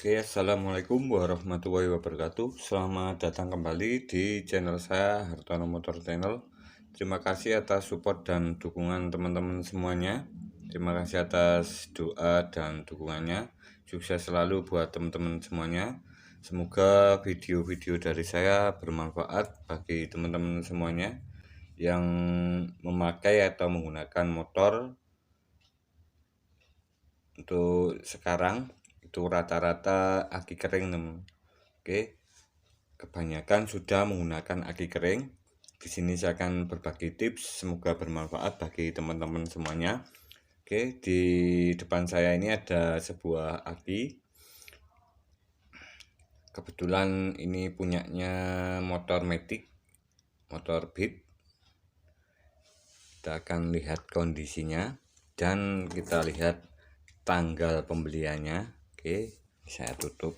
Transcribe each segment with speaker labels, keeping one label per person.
Speaker 1: Oke, assalamualaikum warahmatullahi wabarakatuh. Selamat datang kembali di channel saya, Hartono Motor Channel. Terima kasih atas support dan dukungan teman-teman semuanya. Terima kasih atas doa dan dukungannya. Sukses selalu buat teman-teman semuanya. Semoga video-video dari saya bermanfaat bagi teman-teman semuanya yang memakai atau menggunakan motor. Untuk sekarang itu rata-rata aki kering, teman. Oke, kebanyakan sudah menggunakan aki kering. Di sini saya akan berbagi tips, semoga bermanfaat bagi teman-teman semuanya. Oke, di depan saya ini ada sebuah aki. Kebetulan ini punyanya motor Matic, motor Beat. Kita akan lihat kondisinya dan kita lihat tanggal pembeliannya. Oke, saya tutup.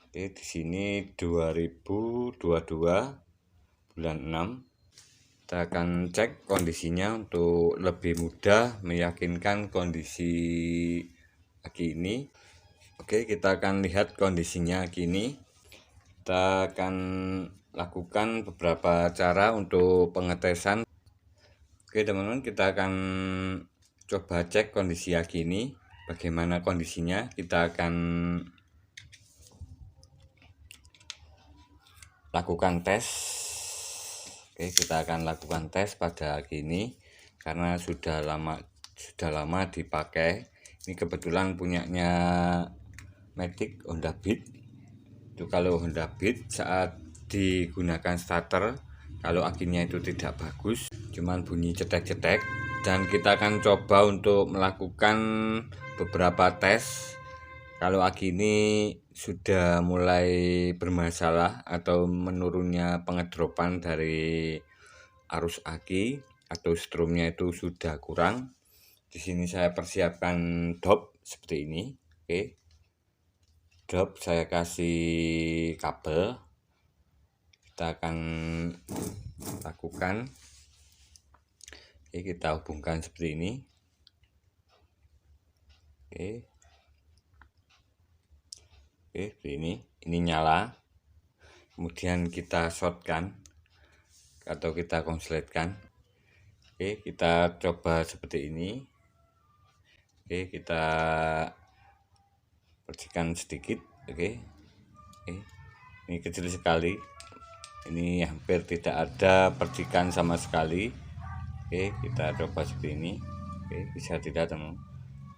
Speaker 1: Oke, di sini 2022 bulan 6. Kita akan cek kondisinya untuk lebih mudah meyakinkan kondisi aki ini. Oke, kita akan lihat kondisinya aki ini. Kita akan lakukan beberapa cara untuk pengetesan. Oke, teman-teman, kita akan coba cek kondisi aki ini. Bagaimana kondisinya? Kita akan lakukan tes. Oke, kita akan lakukan tes pada aki ini karena sudah lama dipakai. Ini kebetulan punyanya Matic Honda Beat. Itu kalau Honda Beat saat digunakan starter, kalau akinya itu tidak bagus, cuman bunyi cetek-cetek. Dan kita akan coba untuk melakukan beberapa tes. Kalau aki ini sudah mulai bermasalah atau menurunnya pengedropan dari arus aki atau strumnya itu sudah kurang. Di sini saya persiapkan dop seperti ini. Oke. Dop saya kasih kabel. Kita akan lakukan. Oke, kita hubungkan seperti ini. Oke. Oke, seperti ini nyala. Kemudian kita shortkan atau kita konsletkan. Oke, kita coba seperti ini. Oke, kita percikan sedikit. Oke. Ini kecil sekali. Ini hampir tidak ada percikan sama sekali. Oke, kita coba seperti ini. Oke, bisa tidak, teman?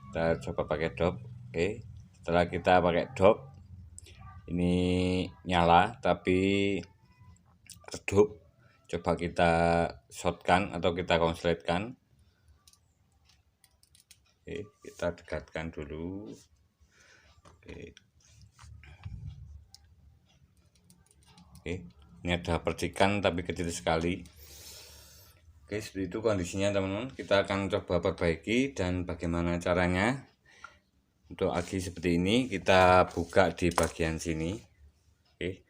Speaker 1: Kita coba pakai dop. Oke, setelah kita pakai dop, ini nyala tapi redup. Coba kita shortkan atau kita konsletkan. Oke, kita dekatkan dulu. Oke. Oke, ini ada percikan tapi kecil sekali. Oke, seperti itu kondisinya, teman-teman. Kita akan coba perbaiki dan bagaimana caranya. Untuk aki seperti ini kita buka di bagian sini. Oke,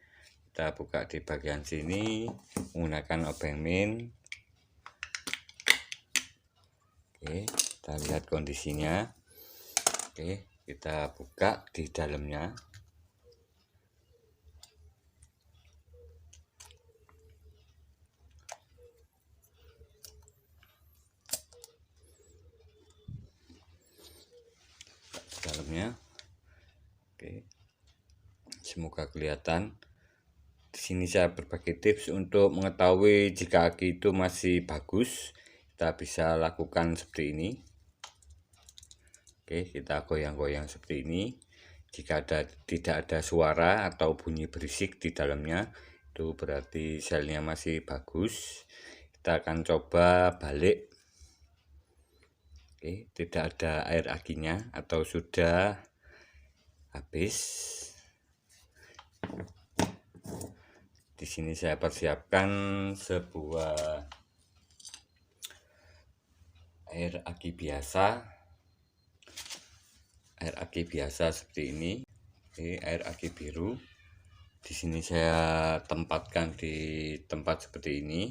Speaker 1: kita buka di bagian sini menggunakan obeng min. Oke, kita lihat kondisinya. Oke, kita buka di dalamnya. Dalamnya. Oke, semoga kelihatan. Di sini saya berbagi tips untuk mengetahui jika aki itu masih bagus. Kita bisa lakukan seperti ini. Oke, kita goyang-goyang seperti ini. Jika tidak ada suara atau bunyi berisik di dalamnya, itu berarti selnya masih bagus. Kita akan coba balik. Oke, tidak ada air akinya atau sudah habis. Di sini saya persiapkan sebuah air aki biasa. Air aki biasa seperti ini. Oke, air aki biru. Di sini saya tempatkan di tempat seperti ini.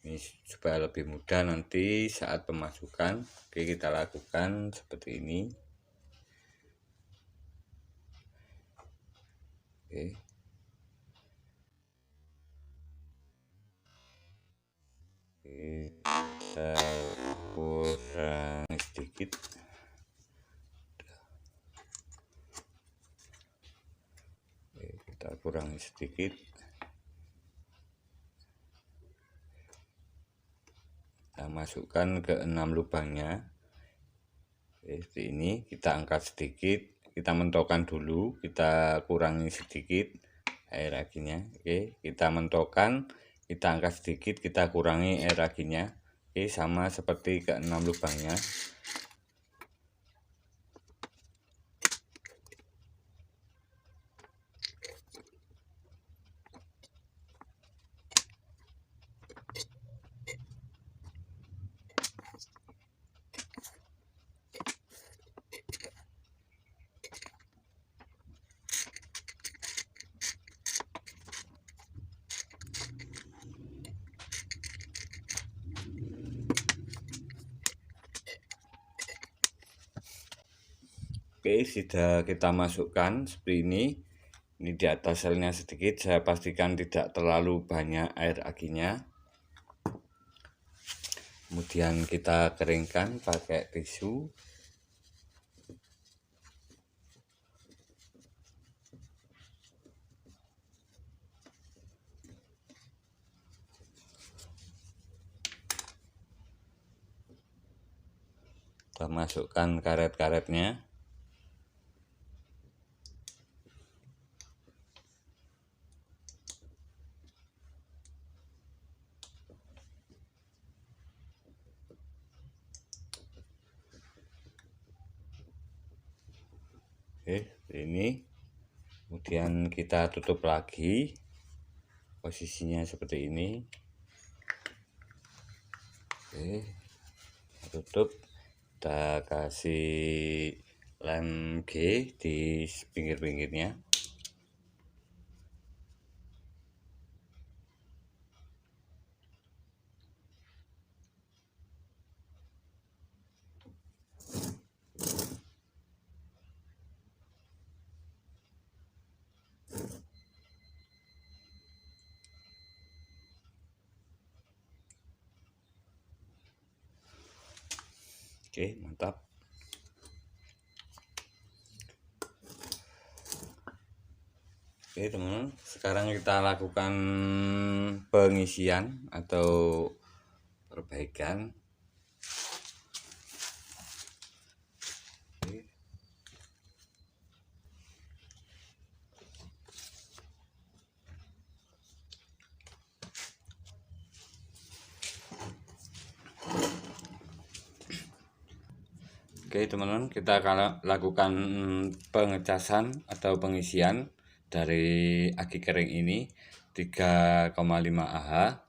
Speaker 1: Ini supaya lebih mudah nanti saat pemasukan. Oke, kita lakukan seperti ini. Oke. Kita kurangi sedikit. Oke, kita kurangi sedikit. Kita masukkan ke 6 lubangnya. Oke, seperti ini. Kita angkat sedikit, kita mentokkan dulu, kita kurangi sedikit air aginya. Oke, kita mentokkan, kita angkat sedikit, kita kurangi air aginya. Oke, sama seperti ke 6 lubangnya. Oke, sudah kita masukkan seperti ini. Ini di atas selnya sedikit, saya pastikan tidak terlalu banyak air aginya. Kemudian kita keringkan pakai tisu. Kita masukkan karet-karetnya. Oke, ini. Kemudian kita tutup lagi. Posisinya seperti ini. Oke, tutup. Kita kasih lem G di pinggir-pinggirnya. Oke, mantap. Oke teman-teman, sekarang kita lakukan pengisian atau perbaikan. Oke teman-teman, kita akan lakukan pengecasan atau pengisian dari aki kering ini 3,5 Ah.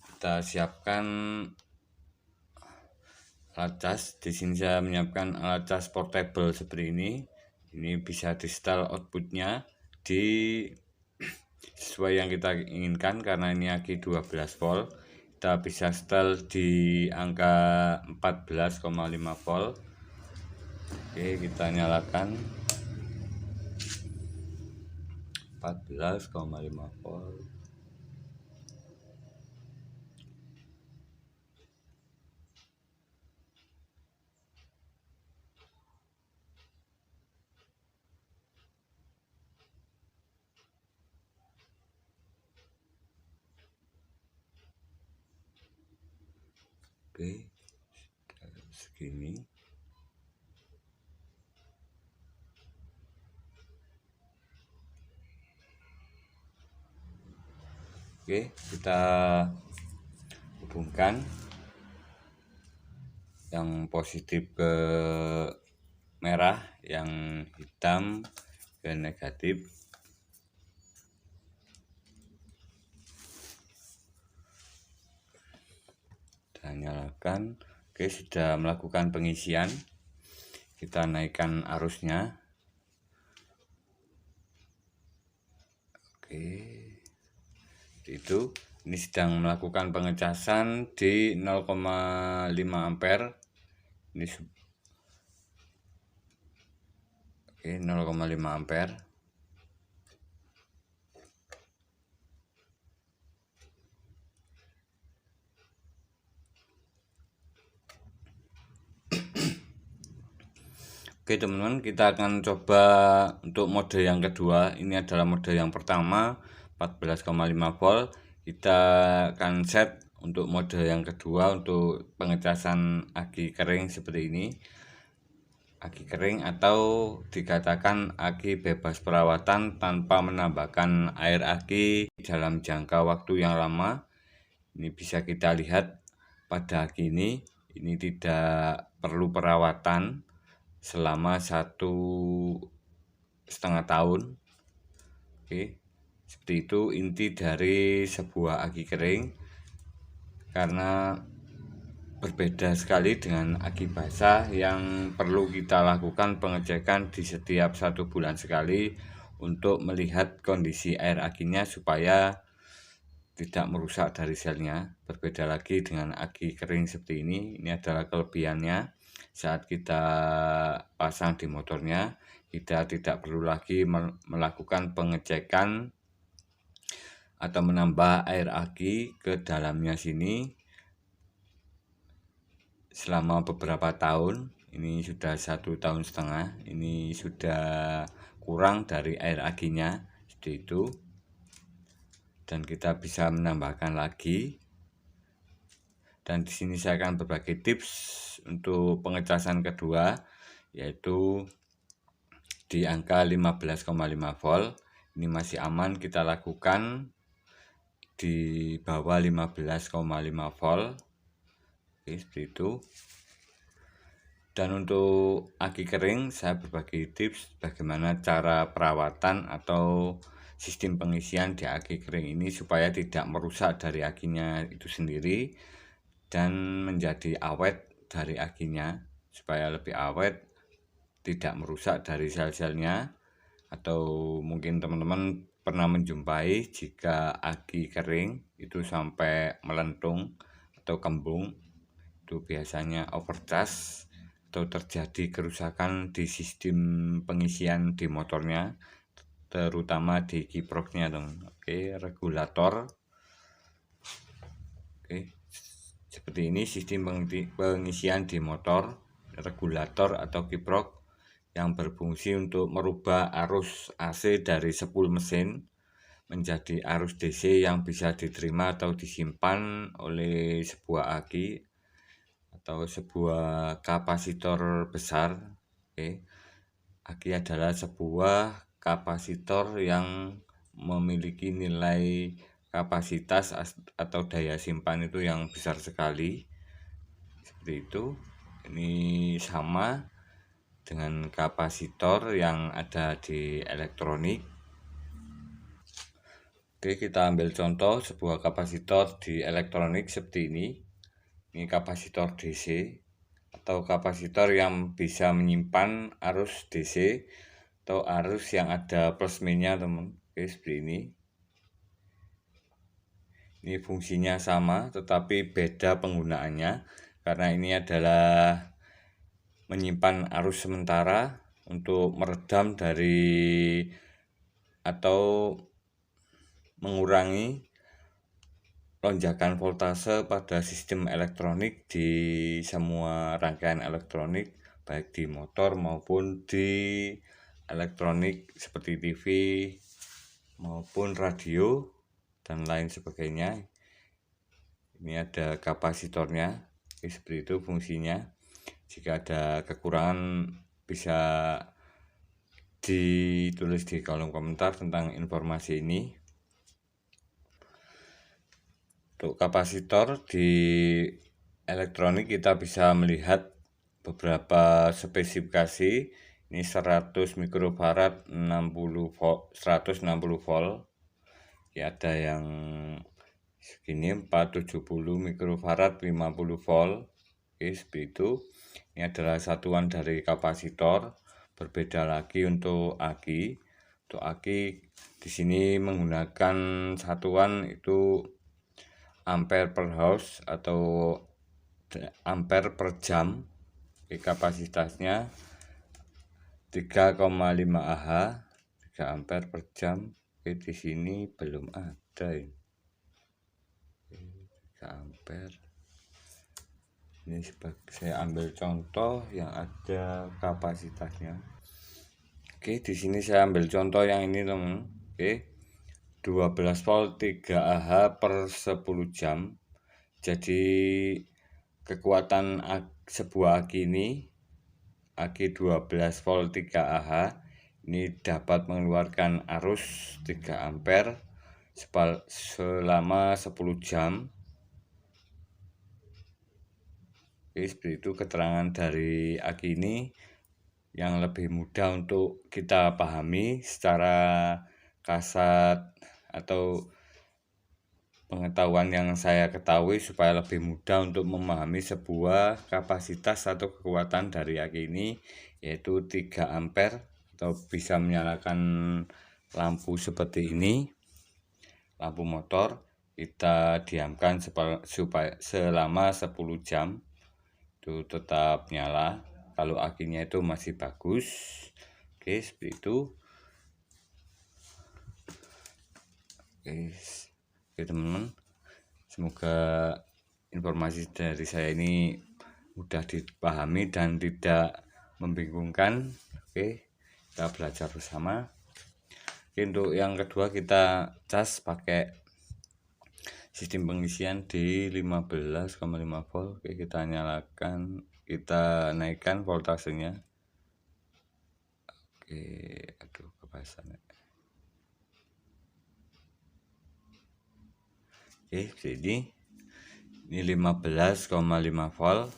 Speaker 1: Kita siapkan alat cas. Di sini saya menyiapkan alat cas portable seperti ini. Ini bisa di setel outputnya di sesuai yang kita inginkan, karena ini aki 12 volt. Kita bisa setel di angka 14,5 volt. Oke, kita nyalakan 14,5 volt. Oke, segini. Oke, kita hubungkan yang positif ke merah, yang hitam ke negatif. Kita nyalakan. Oke, sudah melakukan pengisian. Kita naikkan arusnya. Oke, itu ini sedang melakukan pengecasan di 0,5 ampere. Ini oke, 0,5 ampere. Oke teman-teman, kita akan coba untuk mode yang kedua. Ini adalah mode yang pertama 14,5 volt. Kita akan set untuk mode yang kedua untuk pengecasan aki kering seperti ini. Aki kering atau dikatakan aki bebas perawatan tanpa menambahkan air aki dalam jangka waktu yang lama. Ini bisa kita lihat pada aki ini tidak perlu perawatan selama 1,5 tahun. Oke, seperti itu inti dari sebuah aki kering, karena berbeda sekali dengan aki basah yang perlu kita lakukan pengecekan di setiap 1 bulan sekali untuk melihat kondisi air akinya supaya tidak merusak dari selnya. Berbeda lagi dengan aki kering seperti ini adalah kelebihannya. Saat kita pasang di motornya, kita tidak perlu lagi melakukan pengecekan atau menambah air aki ke dalamnya sini selama beberapa tahun. Ini sudah 1,5 tahun, ini sudah kurang dari air akinya seperti itu, dan kita bisa menambahkan lagi. Dan di sini saya akan berbagi tips untuk pengecasan kedua, yaitu di angka 15,5 volt. Ini masih aman kita lakukan di bawah 15,5 volt. Oke, seperti itu. Dan untuk aki kering, saya berbagi tips bagaimana cara perawatan atau sistem pengisian di aki kering ini supaya tidak merusak dari akinya itu sendiri dan menjadi awet dari akinya, supaya lebih awet, tidak merusak dari sel-selnya. Atau mungkin teman-teman pernah menjumpai jika aki kering itu sampai melentung atau kembung, itu biasanya overcharge atau terjadi kerusakan di sistem pengisian di motornya, terutama di kiproknya teman. Oke, regulator. Oke, seperti ini sistem pengisian di motor, regulator atau kiprok yang berfungsi untuk merubah arus AC dari sepul mesin menjadi arus DC yang bisa diterima atau disimpan oleh sebuah aki atau sebuah kapasitor besar. Oke, aki adalah sebuah kapasitor yang memiliki nilai kapasitas atau daya simpan itu yang besar sekali. Seperti itu. Ini sama dengan kapasitor yang ada di elektronik. Oke, kita ambil contoh sebuah kapasitor di elektronik seperti ini. Ini kapasitor DC atau kapasitor yang bisa menyimpan arus DC atau arus yang ada plus minusnya teman. Oke, seperti ini. Ini fungsinya sama tetapi beda penggunaannya, karena ini adalah menyimpan arus sementara untuk meredam dari atau mengurangi lonjakan voltase pada sistem elektronik di semua rangkaian elektronik, baik di motor maupun di elektronik seperti TV maupun radio dan lain sebagainya. Ini ada kapasitornya. Seperti itu fungsinya. Jika ada kekurangan bisa ditulis di kolom komentar tentang informasi ini. Untuk kapasitor di elektronik kita bisa melihat beberapa spesifikasi. Ini 100 mikrofarad 60 volt, 160 volt. Ya, ada yang segini 470 mikrofarad 50 volt. Oke, seperti itu. Ini adalah satuan dari kapasitor. Berbeda lagi untuk aki. Untuk aki di sini menggunakan satuan itu ampere per hours atau ampere per jam. Oke, kapasitasnya 3,5 Ah, 3 ampere per jam. Oke, di sini belum ada. 3 ampere. Ini saya ambil contoh yang ada kapasitasnya. Oke, di sini saya ambil contoh yang ini teman. Oke, 12 volt 3 Ah per 10 jam. Jadi kekuatan sebuah aki ini, aki 12 volt 3 Ah ini dapat mengeluarkan arus 3 ampere selama 10 jam. Oke, seperti itu keterangan dari aki ini yang lebih mudah untuk kita pahami secara kasat atau pengetahuan yang saya ketahui supaya lebih mudah untuk memahami sebuah kapasitas atau kekuatan dari aki ini, yaitu 3 ampere atau bisa menyalakan lampu seperti ini, lampu motor. Kita diamkan supaya selama 10 jam itu tetap nyala kalau akinya itu masih bagus. Oke, seperti itu. Oke teman-teman, semoga informasi dari saya ini mudah dipahami dan tidak membingungkan. Oke, kita belajar bersama. Oke, untuk yang kedua kita cas pakai sistem pengisian di 15,5 volt. Oke, kita nyalakan, kita naikkan voltasenya. Oke, aduh kebasan. Oke, jadi ini 15,5 volt.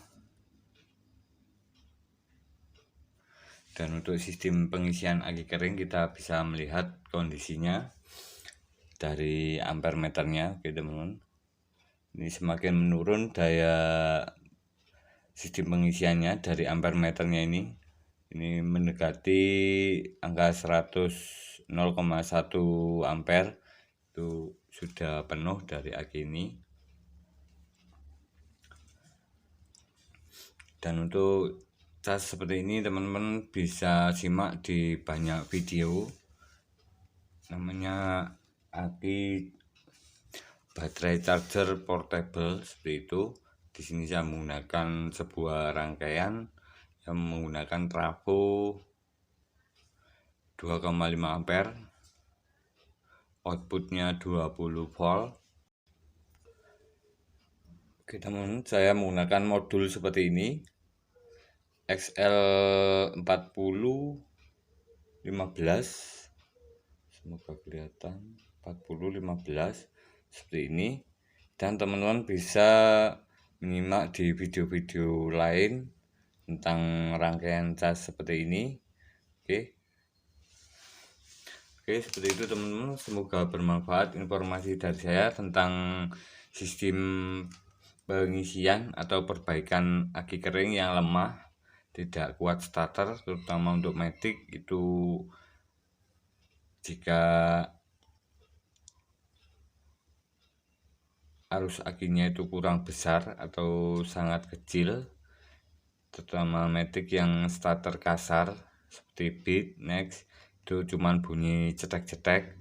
Speaker 1: Dan untuk sistem pengisian aki kering kita bisa melihat kondisinya dari ampere meternya. Oke teman-teman, ini semakin menurun daya sistem pengisiannya dari ampere meternya ini mendekati angka 100 0,1 ampere itu sudah penuh dari aki ini. Dan untuk cas seperti ini teman-teman bisa simak di banyak video, namanya aki baterai charger portable seperti itu. Di sini saya menggunakan sebuah rangkaian yang menggunakan trafo 2,5 ampere, outputnya 20 volt. Oke teman-teman, saya menggunakan modul seperti ini, XL4015, semoga kelihatan, 4015 seperti ini. Dan teman-teman bisa menyimak di video-video lain tentang rangkaian cas seperti ini. Oke, seperti itu teman-teman, semoga bermanfaat informasi dari saya tentang sistem pengisian atau perbaikan aki kering yang lemah, tidak kuat starter, terutama untuk matic. Itu jika arus akinya itu kurang besar atau sangat kecil, terutama matic yang starter kasar seperti beat, next, itu cuman bunyi cetek-cetek,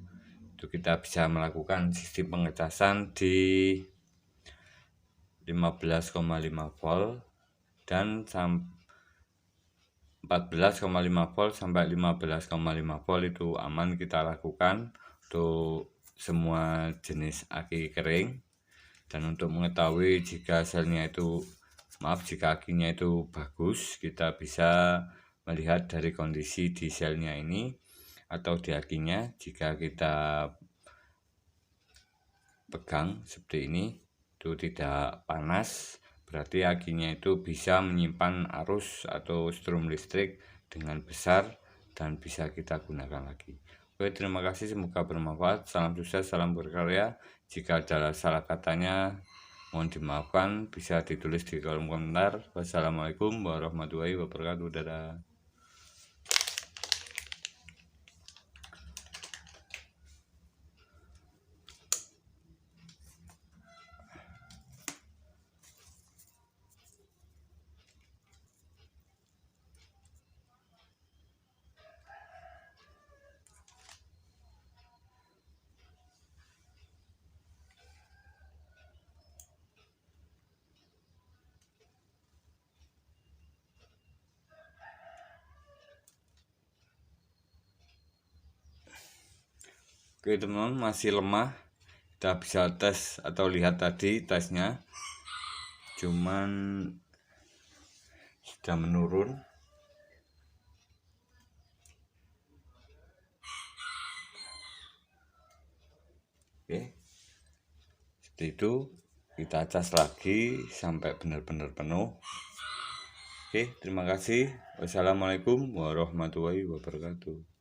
Speaker 1: itu kita bisa melakukan sistem pengecasan di 15,5 volt dan 14,5 volt sampai 15,5 volt itu aman kita lakukan untuk semua jenis aki kering. Dan untuk mengetahui jika jika akinya itu bagus, kita bisa melihat dari kondisi di selnya ini atau di akinya. Jika kita pegang seperti ini itu tidak panas, berarti akinya itu bisa menyimpan arus atau strom listrik dengan besar dan bisa kita gunakan lagi. Oke, terima kasih, semoga bermanfaat. Salam sukses, salam berkarya. Jika ada salah katanya mohon dimaafkan, bisa ditulis di kolom komentar. Wassalamualaikum warahmatullahi wabarakatuh. Dadah. Oke teman-teman, masih lemah. Kita bisa tes atau lihat tadi tesnya, cuman sudah menurun. Oke, seperti itu. Kita cas lagi sampai benar-benar penuh. Oke, terima kasih. Wassalamualaikum warahmatullahi wabarakatuh.